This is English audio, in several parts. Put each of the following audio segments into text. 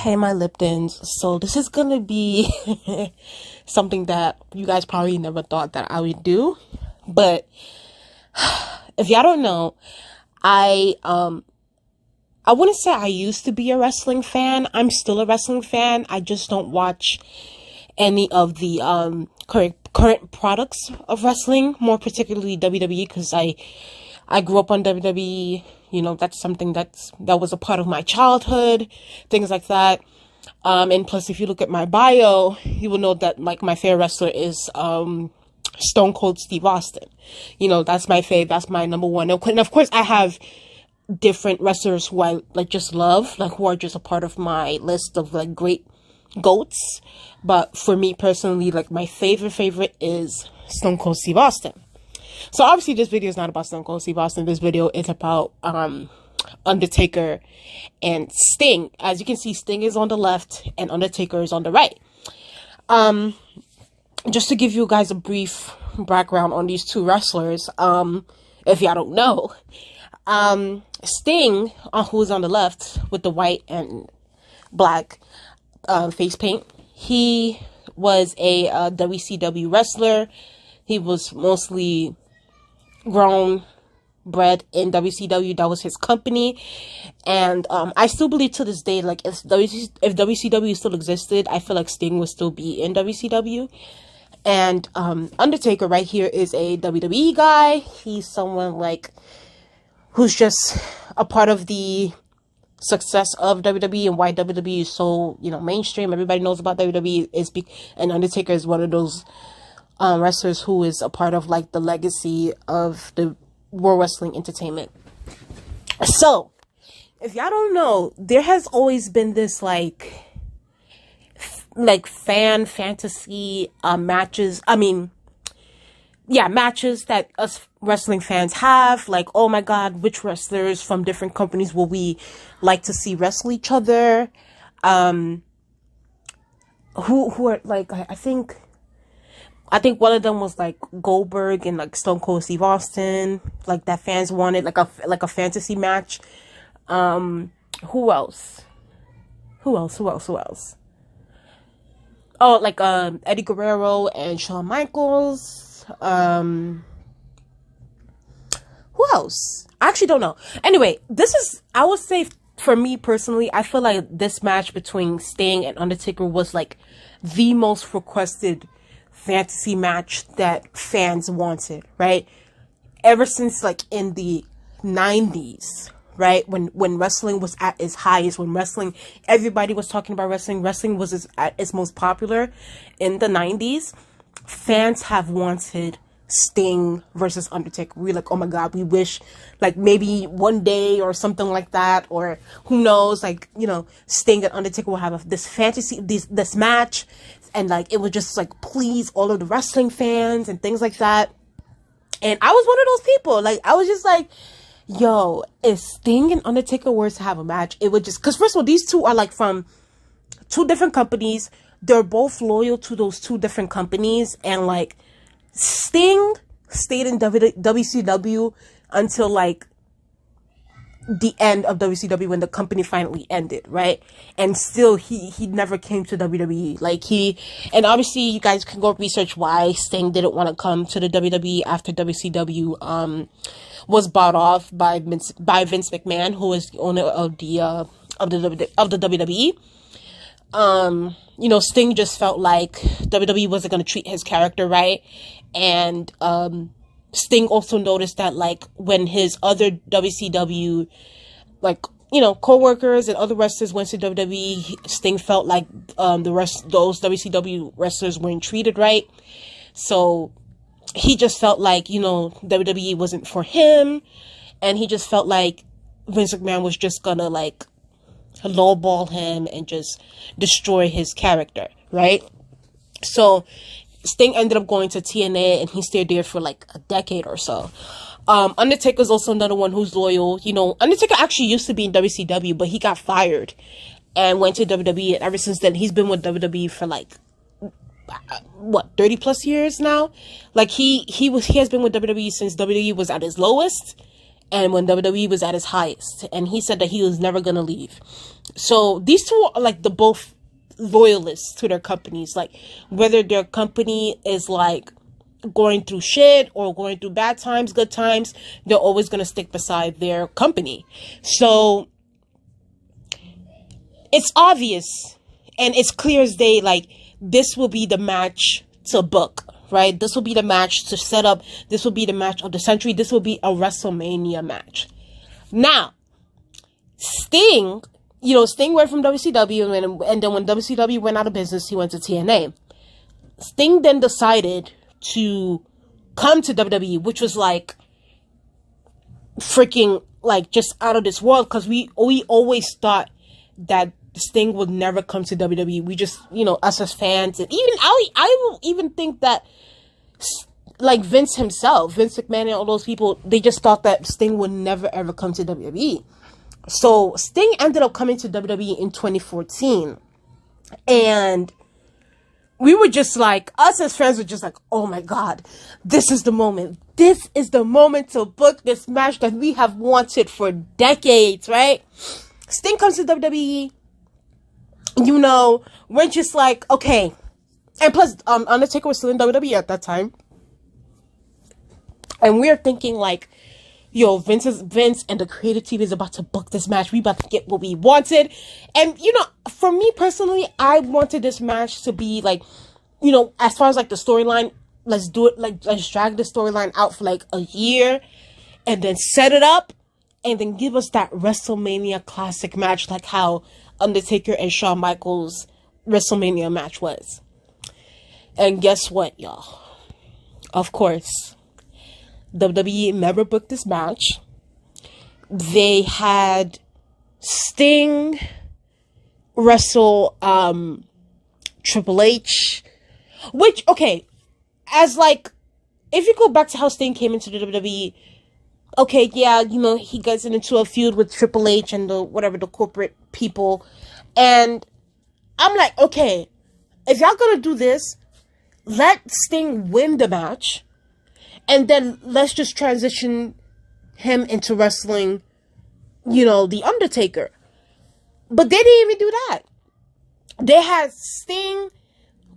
Hey, my Liptons. So this is gonna be something that you guys probably never thought that I would do. But if y'all don't know, I wouldn't say I used to be a wrestling fan. I'm still a wrestling fan. I just don't watch any of the current products of wrestling, more particularly WWE, because I grew up on WWE. You know, that's something that was a part of my childhood, things like that. And plus, if you look at my bio, you will know that, like, my favorite wrestler is Stone Cold Steve Austin. You know, that's my fave. That's my number one. And of course, I have different wrestlers who I, like, just love, like, who are just a part of my list of, like, great GOATs. But for me personally, like, my favorite is Stone Cold Steve Austin. So obviously this video is not about Stone Cold Steve Austin. This video is about Undertaker and Sting. As you can see, Sting is on the left and Undertaker is on the right. Just to give you guys a brief background on these two wrestlers, if y'all don't know, Sting, who's on the left with the white and black face paint, he was a WCW wrestler. He was mostly bred in WCW. That was his company. And I still believe to this day, like, if WCW still existed, I feel like Sting would still be in WCW. And Undertaker right here is a WWE guy. He's someone, like, who's just a part of the success of WWE and why WWE is so, you know, mainstream. Everybody knows about WWE and Undertaker is one of those wrestlers who is a part of, like, the legacy of the World Wrestling Entertainment. So, if y'all don't know, there has always been this, like fan fantasy matches. I mean, yeah, matches that us wrestling fans have. Like, oh my God, which wrestlers from different companies will we like to see wrestle each other? Who are, like, I think one of them was, like, Goldberg and, like, Stone Cold Steve Austin, like, that fans wanted, like a fantasy match. Who else? Oh, like, Eddie Guerrero and Shawn Michaels. Who else? I actually don't know. Anyway, I would say, for me personally, I feel like this match between Sting and Undertaker was, like, the most requested fantasy match that fans wanted, right? Ever since, like, in the 90s, right? When wrestling was at its highest, when everybody was talking about wrestling was at its most popular in the 90s, fans have wanted Sting versus Undertaker. We're like, oh my God, we wish, like, maybe one day or something like that, or who knows, like, you know, Sting and Undertaker will have this match, and, like, it would just, like, please all of the wrestling fans and things like that. And I was one of those people. Like, I was just like, yo, if Sting and Undertaker were to have a match, it would just, because first of all, these two are, like, from two different companies. They're both loyal to those two different companies, and, like, Sting stayed in WCW until, like, the end of WCW, when the company finally ended, right? And still, he never came to WWE. Like, and obviously you guys can go research why Sting didn't want to come to the WWE after WCW was bought off by Vince McMahon, who is the owner of the WWE. You know, Sting just felt like WWE wasn't going to treat his character right. And Sting also noticed that, like, when his other WCW, like, you know, co-workers and other wrestlers went to WWE, Sting felt like those WCW wrestlers weren't treated right. So he just felt like, you know, WWE wasn't for him. And he just felt like Vince McMahon was just gonna, like, lowball him and just destroy his character, right? So Sting ended up going to TNA, and he stayed there for, like, a decade or so. Undertaker's also another one who's loyal. You know, Undertaker actually used to be in WCW, but he got fired and went to WWE. And ever since then, he's been with WWE for, like, 30 plus years now. Like, he has been with WWE since WWE was at its lowest. and when WWE was at its highest, and he said that he was never gonna leave. So these two are like the both loyalists to their companies. Like whether their company is like going through shit or going through bad times, good times, they're always gonna stick beside their company. So it's obvious and it's clear as day, like this will be the match to book, right? This will be the match to set up. This will be the match of the century. This will be a WrestleMania match. Now, Sting, Sting went from WCW, and then when WCW went out of business, he went to TNA. Sting then decided to come to WWE, which was like freaking like just out of this world, because we always thought that Sting would never come to WWE. We just, us as fans, and even I will even think that like Vince himself, Vince McMahon and all those people, they just thought that Sting would never ever come to WWE. So Sting ended up coming to WWE in 2014, and we were just like, us as fans were just like, oh my God, this is the moment. This is the moment to book this match that we have wanted for decades, right? Sting comes to WWE, we're just like, okay. And plus, Undertaker was still in WWE at that time. And we're thinking like, yo, Vince and the creative team is about to book this match. We about to get what we wanted. And, for me personally, I wanted this match to be like, as far as like the storyline, let's do it. Like, let's drag the storyline out for like a year and then set it up and then give us that WrestleMania classic match, like how Undertaker and Shawn Michaels WrestleMania match was. And guess what, y'all? Of course, WWE never booked this match. They had Sting wrestle Triple H, which, okay, as like, if you go back to how Sting came into the WWE, okay, yeah, he gets into a feud with Triple H and the corporate people, and I'm like, okay, if y'all gonna do this, let Sting win the match, and then let's just transition him into wrestling, The Undertaker. But they didn't even do that. They had Sting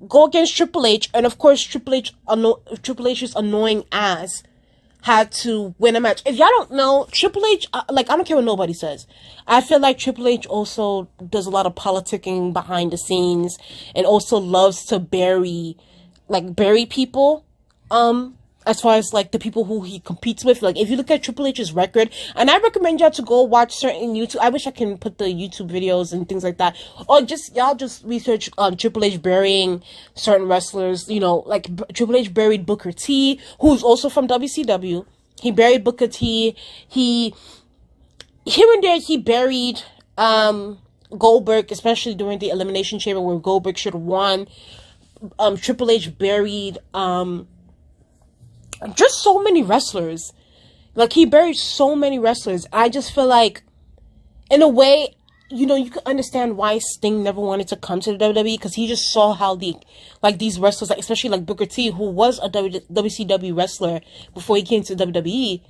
go against Triple H, and of course Triple H's annoying ass had to win a match. If y'all don't know, Triple H, I don't care what nobody says. I feel like Triple H also does a lot of politicking behind the scenes and also loves to bury people. As far as like the people who he competes with, like if you look at Triple H's record, and I recommend y'all to go watch certain YouTube. I wish I can put the YouTube videos and things like that, or y'all just research Triple H burying certain wrestlers. Like Triple H buried Booker T, who's also from WCW. He buried Booker T. Here and there he buried Goldberg, especially during the Elimination Chamber where Goldberg should have won. Triple H buried just so many wrestlers. Like, he buried so many wrestlers. I just feel like, in a way, you can understand why Sting never wanted to come to the WWE, because he just saw how these wrestlers, like, especially like Booker T, who was a WCW wrestler before he came to WWE,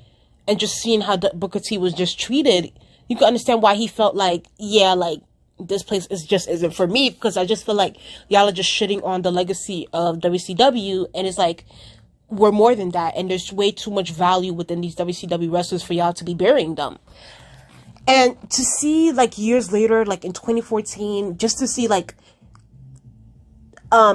and just seeing how Booker T was just treated, you can understand why he felt like, yeah, like, this place isn't for me, because I just feel like y'all are just shitting on the legacy of WCW, and it's like, we're more than that, and there's way too much value within these WCW wrestlers for y'all to be burying them. And to see, like, years later, like in 2014, just to see like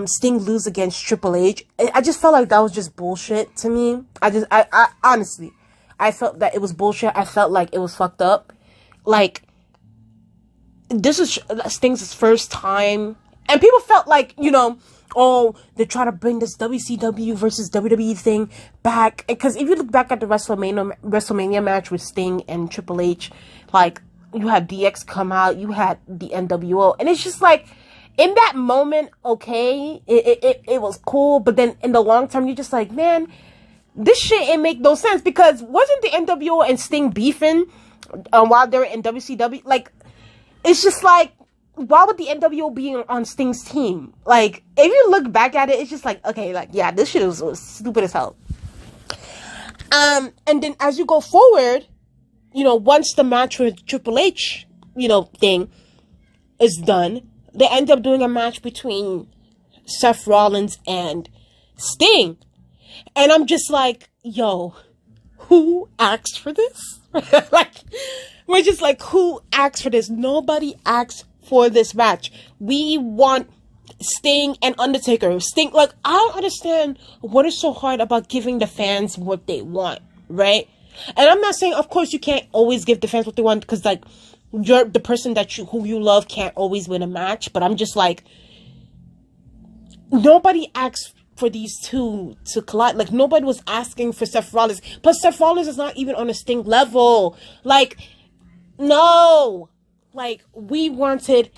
Sting lose against Triple H, I just felt like that was just bullshit to me. I honestly, I felt that it was bullshit. I felt like it was fucked up. Like, this is Sting's first time, and people felt like, oh, they're trying to bring this WCW versus WWE thing back. Because if you look back at the WrestleMania match with Sting and Triple H, like, you had DX come out, you had the NWO, and it's just like, in that moment, okay, it was cool, but then in the long term, you're just like, man, this shit ain't make no sense, because wasn't the NWO and Sting beefing while they were in WCW? Like, it's just like, why would the NWO be on Sting's team? Like, if you look back at it, it's just like, okay, like, yeah, this shit was stupid as hell. And then as you go forward, once the match with Triple H, thing is done, they end up doing a match between Seth Rollins and Sting. And I'm just like, yo, who asked for this? Like, we're just like, who asked for this? Nobody asked for this match. We want Sting and Undertaker. Sting, like, I don't understand what is so hard about giving the fans what they want, right? And I'm not saying, of course, you can't always give the fans what they want, because, like, you're the person who you love can't always win a match. But I'm just like, nobody asked for these two to collide. Like, nobody was asking for Seth Rollins. Plus, Seth Rollins is not even on a Sting level. Like, no. Like, we wanted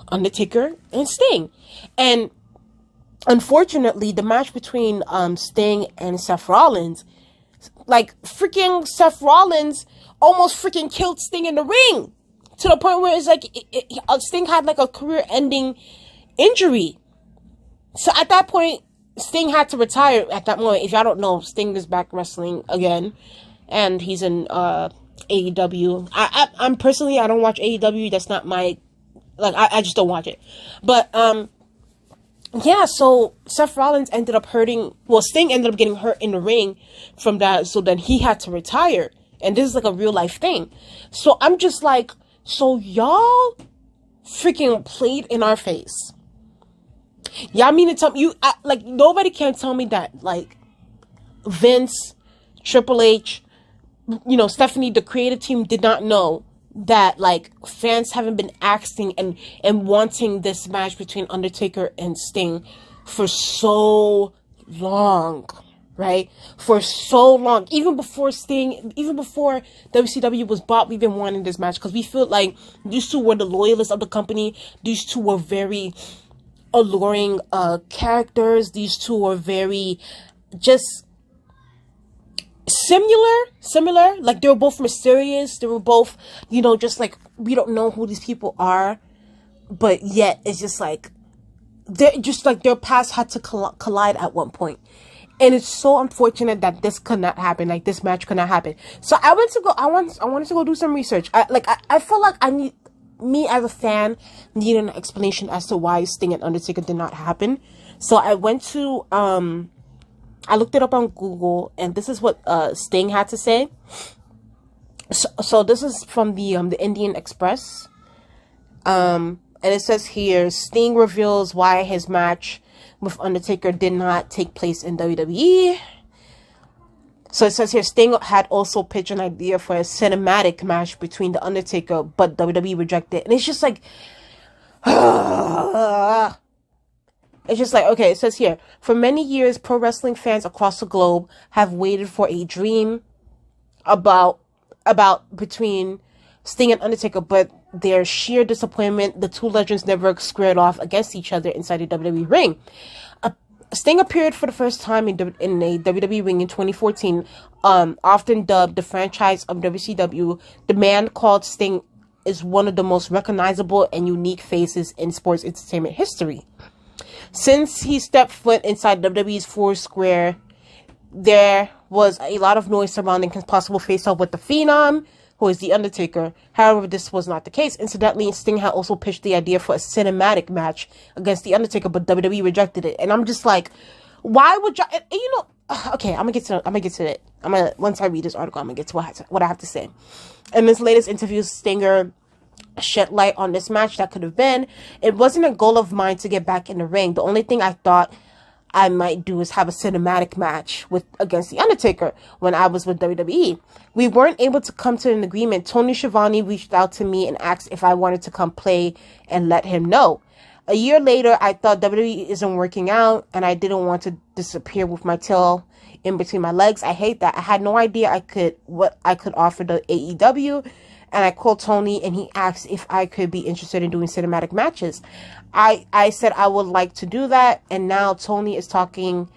Undertaker and Sting. And unfortunately, the match between Sting and Seth Rollins, like, freaking Seth Rollins almost freaking killed Sting in the ring, to the point where it's like Sting had like a career-ending injury. So at that point, Sting had to retire at that moment. If y'all don't know, Sting is back wrestling again, and he's in AEW. I'm personally, I don't watch AEW. That's not my, like, I just don't watch it. But yeah, so Seth Rollins ended up Sting ended up getting hurt in the ring from that, so then he had to retire. And this is like a real life thing. So I'm just like, so y'all freaking played in our face. Y'all mean to tell me, like, nobody can tell me that, like, Vince, Triple H, Stephanie, the creative team did not know that, like, fans haven't been asking and wanting this match between Undertaker and Sting for so long, right? For so long. Even before WCW was bought, we've been wanting this match, because we feel like these two were the loyalists of the company. These two were very alluring characters. These two were very just similar. Like, they were both mysterious. They were both, just like, we don't know who these people are, but yet it's just like their paths had to collide at one point. And it's so unfortunate that this could not happen. Like, this match could not happen. So I wanted to go do some research. I feel like me as a fan need an explanation as to why Sting and Undertaker did not happen. So I went to I looked it up on Google, and this is what Sting had to say. So this is from the Indian Express, and it says here, Sting reveals why his match with Undertaker did not take place in WWE. So it says here, Sting had also pitched an idea for a cinematic match between the Undertaker, but WWE rejected. And it's just like, it's just like, okay, it says here, for many years, pro wrestling fans across the globe have waited for a dream about between Sting and Undertaker, but their sheer disappointment, the two legends never squared off against each other inside the WWE ring. Sting appeared for the first time in a WWE ring in 2014, often dubbed the franchise of WCW. The man called Sting is one of the most recognizable and unique faces in sports entertainment history. Since he stepped foot inside WWE's Four Square, there was a lot of noise surrounding his possible face-off with the Phenom, who is The Undertaker. However, this was not the case. Incidentally, Sting had also pitched the idea for a cinematic match against The Undertaker, but WWE rejected it. And I'm just like, why would y'all... Okay, I'm gonna get to it. Once I read this article, I'm gonna get to what I have to say. In this latest interview, Stinger shed light on this match that could have been. It wasn't a goal of mine to get back in the ring. The only thing I thought I might do is have a cinematic match against The Undertaker when I was with WWE. We weren't able to come to an agreement. Tony Schiavone reached out to me and asked if I wanted to come play and let him know. A year later, I thought WWE isn't working out and I didn't want to disappear with my tail in between my legs. I hate that. I had no idea what I could offer the AEW. And I called Tony and he asked if I could be interested in doing cinematic matches. I said I would like to do that. And now Tony is talking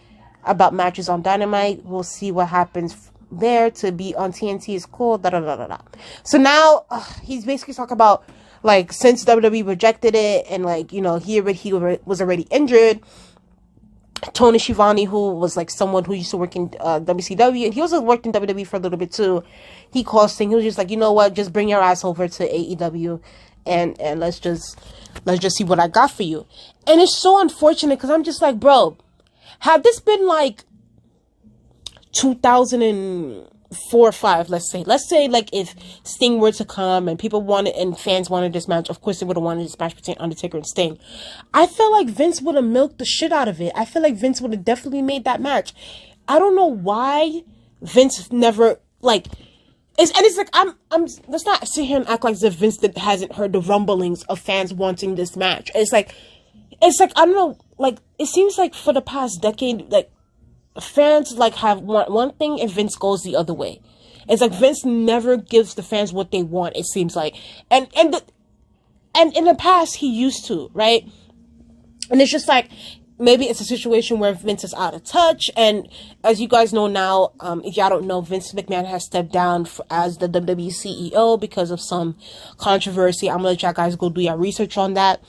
about matches on Dynamite. We'll see what happens there. To be on TNT is cool. So now he's basically talking about, like, since WWE rejected it and, like, he was already injured. Tony Schiavone, who was like someone who used to work in WCW, and he also worked in WWE for a little bit too. He called Sting. He was just like, you know what, just bring your ass over to AEW, and let's just see what I got for you. And it's so unfortunate because I'm just like, bro, had this been like 2004 or 5, let's say like if Sting were to come and people wanted and fans wanted this match, of course they would have wanted this match between Undertaker and Sting. I feel like Vince would have milked the shit out of it. I feel like Vince would have definitely made that match. I don't know why Vince never like. It's like I'm. Let's not sit here and act like as if Vince hasn't heard the rumblings of fans wanting this match. It's like I don't know. Like it seems like for the past decade, like fans like have one thing and Vince goes the other way. It's like Vince never gives the fans what they want. It seems like, and in the past he used to, right? And it's just like maybe it's a situation where Vince is out of touch. And as you guys know now, if y'all don't know, Vince McMahon has stepped down as the WWE CEO because of some controversy. I'm gonna let y'all guys go do your research on that.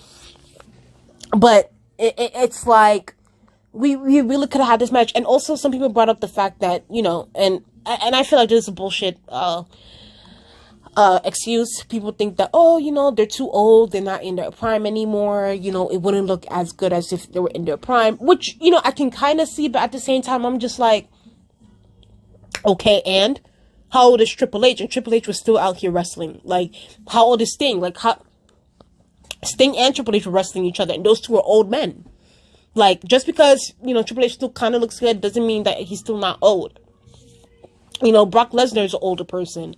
But it's like we really could have had this match. And also some people brought up the fact that, you know, and I feel like this is a bullshit excuse. People think that, oh, you know, they're too old, they're not in their prime anymore, you know, it wouldn't look as good as if they were in their prime, which, you know, I can kind of see, but at the same time, I'm just like, okay, and how old is Triple H? And Triple H was still out here wrestling. Like, how old is Sting? Like, how Sting and Triple H were wrestling each other, and those two are old men. Like, just because, you know, Triple H still kind of looks good doesn't mean that he's still not old. You know, Brock Lesnar is an older person.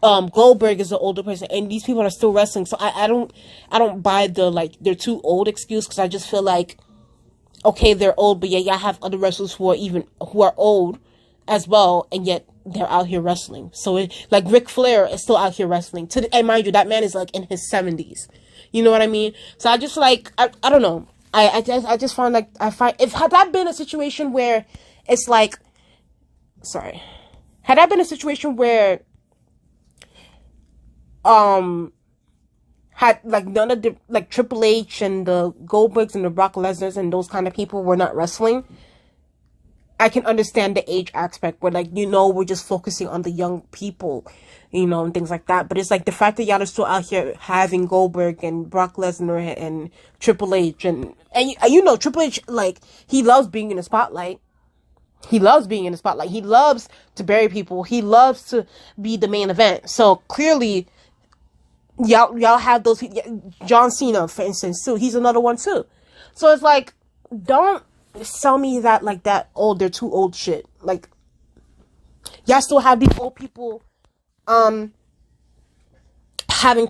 Goldberg is an older person, and these people are still wrestling. So I don't buy the like they're too old excuse, because I just feel like, okay, they're old, but yeah, y'all have other wrestlers who are old as well, and yet they're out here wrestling. So like Ric Flair is still out here wrestling. And mind you, that man is like in his 70s. You know what I mean? So I just like I don't know. I just find like had that been a situation where it's like, sorry, had that been a situation where had like none of the like Triple H and the Goldbergs and the Brock Lesnars and those kind of people were not wrestling, I can understand the age aspect where, like, you know, we're just focusing on the young people, you know, and things like that. But it's like the fact that y'all are still out here having Goldberg and Brock Lesnar and Triple H and you know, Triple H, like, he loves being in the spotlight. He loves being in the spotlight. He loves to bury people. He loves to be the main event. So clearly, y'all have those. John Cena, for instance, too. He's another one too. So it's like, don't sell me that like that. Oh, they're too old shit. Like, y'all still have these old people, having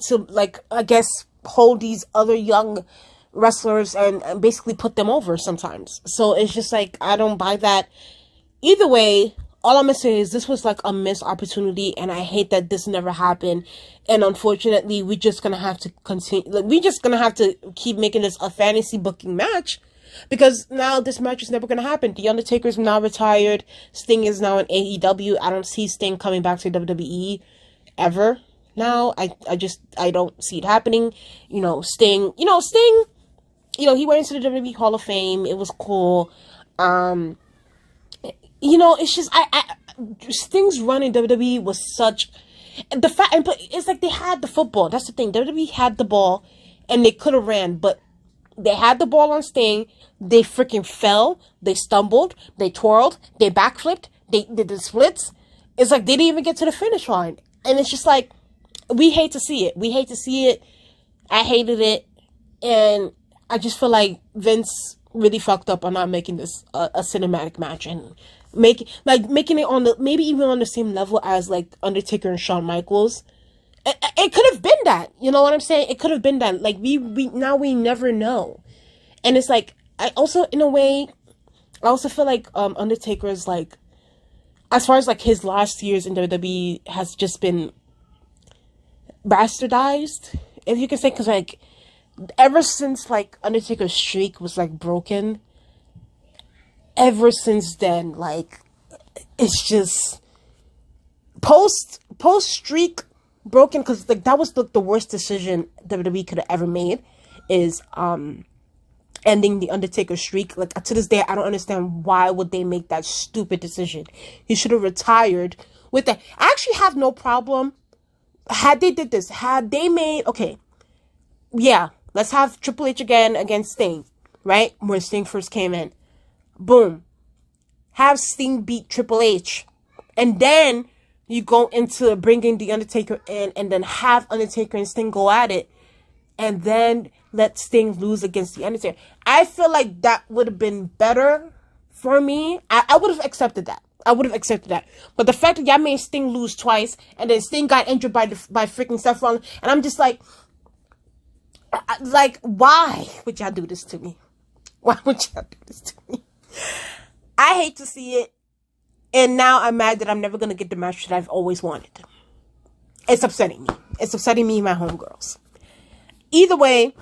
to, like, I guess, hold these other young wrestlers and basically put them over sometimes. So it's just like, I don't buy that. Either way, all I'm gonna say is this was like a missed opportunity, and I hate that this never happened. And unfortunately, we're just gonna have to continue. Like, we're just gonna have to keep making this a fantasy booking match, because now this match is never gonna happen. The Undertaker's now retired. Sting is now in AEW. I don't see Sting coming back to WWE ever. Now, I don't see it happening. You know, Sting. You know, he went into the WWE Hall of Fame. It was cool. You know, it's just, Sting's run in WWE was such, but it's like they had the football. That's the thing. WWE had the ball, and they could have ran, but they had the ball on Sting. They freaking fell. They stumbled. They twirled. They backflipped. They did the splits. It's like they didn't even get to the finish line. And it's just like, we hate to see it. We hate to see it. I hated it. And I just feel like Vince really fucked up on not making this a cinematic match, and making it on the, maybe even on the same level as like Undertaker and Shawn Michaels. It could have been that, you know what I'm saying? It could have been that. Like, we never know. And it's like, I also, in a way, I also feel like Undertaker is like, as far as like his last years in WWE has just been bastardized, if you can say, because like ever since like Undertaker's streak was like broken, ever since then, like, it's just post streak broken, because like that was the worst decision WWE could have ever made, is ending the Undertaker streak. Like, to this day, I don't understand why would they make that stupid decision. He should have retired with that. I actually have no problem. Had they did this, had they made, okay, yeah, let's have Triple H again against Sting, right? When Sting first came in. Boom. Have Sting beat Triple H. And then you go into bringing the Undertaker in, and then have Undertaker and Sting go at it. And then let Sting lose against the Undertaker. I feel like that would have been better for me. I would have accepted that. I would have accepted that. But the fact that y'all made Sting lose twice, and then Sting got injured by freaking Seth Rollins, and I'm just like, why would y'all do this to me? Why would y'all do this to me? I hate to see it. And now I'm mad that I'm never going to get the match that I've always wanted. It's upsetting me. It's upsetting me and my homegirls. Either way,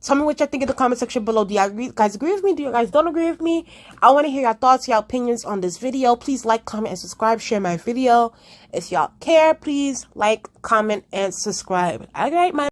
tell me what y'all think in the comment section below. Do y'all guys agree with me? Do you guys don't agree with me? I want to hear your thoughts, your opinions on this video. Please like, comment, and subscribe. Share my video. If y'all care, please like, comment, and subscribe. All right, my